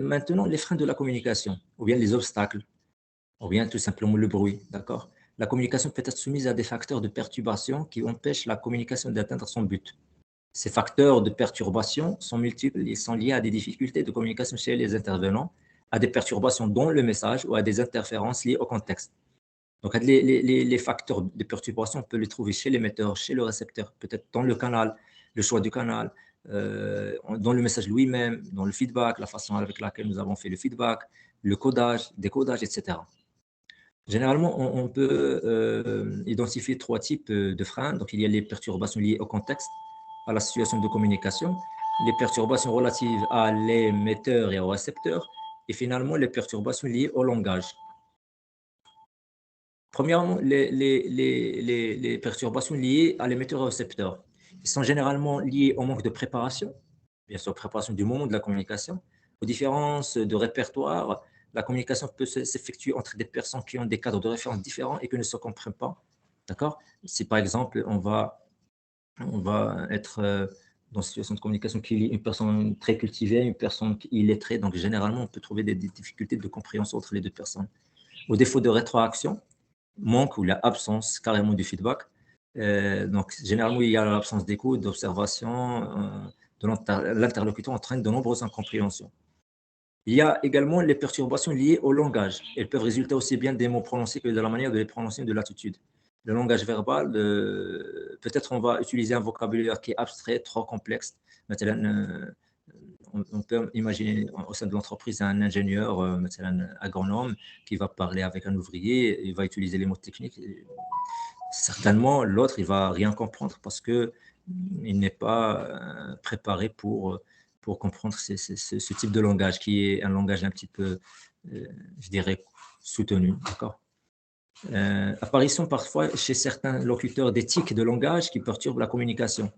Maintenant, les freins de la communication, ou bien les obstacles, ou bien tout simplement le bruit, d'accord? La communication peut être soumise à des facteurs de perturbation qui empêchent la communication d'atteindre son but. Ces facteurs de perturbation sont multiples et sont liés à des difficultés de communication chez les intervenants, à des perturbations dans le message ou à des interférences liées au contexte. Donc, les facteurs de perturbation, on peut les trouver chez l'émetteur, chez le récepteur, peut-être dans le canal, le choix du canal, dans le message lui-même, dans le feedback, la façon avec laquelle nous avons fait le feedback, le codage, décodage, etc. Généralement, on peut identifier trois types de freins. Donc, il y a les perturbations liées au contexte, à la situation de communication, les perturbations relatives à l'émetteur et au récepteur, et finalement les perturbations liées au langage. Premièrement, les perturbations liées à l'émetteur et au récepteur. Ils sont généralement liés au manque de préparation, bien sûr, préparation du moment de la communication, aux différences de répertoire. La communication peut s'effectuer entre des personnes qui ont des cadres de référence différents et qui ne se comprennent pas. D'accord? Si par exemple, on va être dans une situation de communication qui lie une personne très cultivée, une personne illettrée, donc généralement, on peut trouver des difficultés de compréhension entre les deux personnes. Au défaut de rétroaction, manque ou l'absence carrément du feedback. Donc, généralement, il y a l'absence d'écoute, d'observation, de l'interlocuteur entraîne de nombreuses incompréhensions. Il y a également les perturbations liées au langage. Elles peuvent résulter aussi bien des mots prononcés que de la manière de les prononcer, de l'attitude. Le langage verbal, peut-être on va utiliser un vocabulaire qui est abstrait, trop complexe. On peut imaginer au sein de l'entreprise un ingénieur, un agronome, qui va parler avec un ouvrier, il va utiliser les mots techniques. Certainement, l'autre, il va rien comprendre parce que il n'est pas préparé pour comprendre ce type de langage qui est un langage un petit peu, je dirais, soutenu. D'accord. Apparition parfois chez certains locuteurs d'éthique de langage qui perturbent la communication.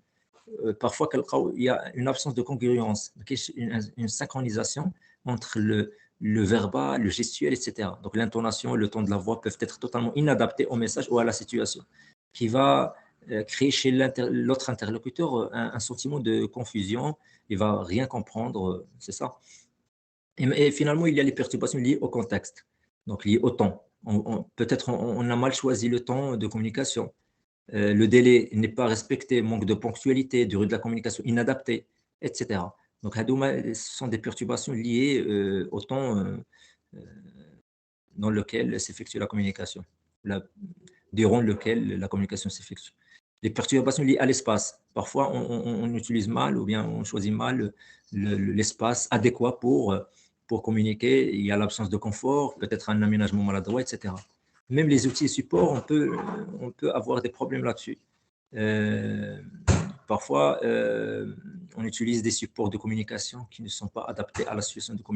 Parfois, il y a une absence de congruence, une synchronisation entre le verbal, le gestuel, etc. Donc, l'intonation, le ton de la voix peuvent être totalement inadaptés au message ou à la situation, qui va créer chez l'autre interlocuteur un sentiment de confusion. Il va rien comprendre, c'est ça. Et finalement, il y a les perturbations liées au contexte, donc liées au temps. Peut-être on a mal choisi le temps de communication. Le délai n'est pas respecté, manque de ponctualité, durée de la communication inadaptée, etc. Donc, ce sont des perturbations liées au temps euh, dans lequel s'effectue la communication, la- durant lequel la communication s'effectue. Les perturbations liées à l'espace. Parfois, on utilise mal ou bien on choisit mal l'espace adéquat pour communiquer. Il y a l'absence de confort, peut-être un aménagement maladroit, etc. Même les outils support, on peut avoir des problèmes là-dessus. Euh, Parfois, on utilise des supports de communication qui ne sont pas adaptés à la situation de communication.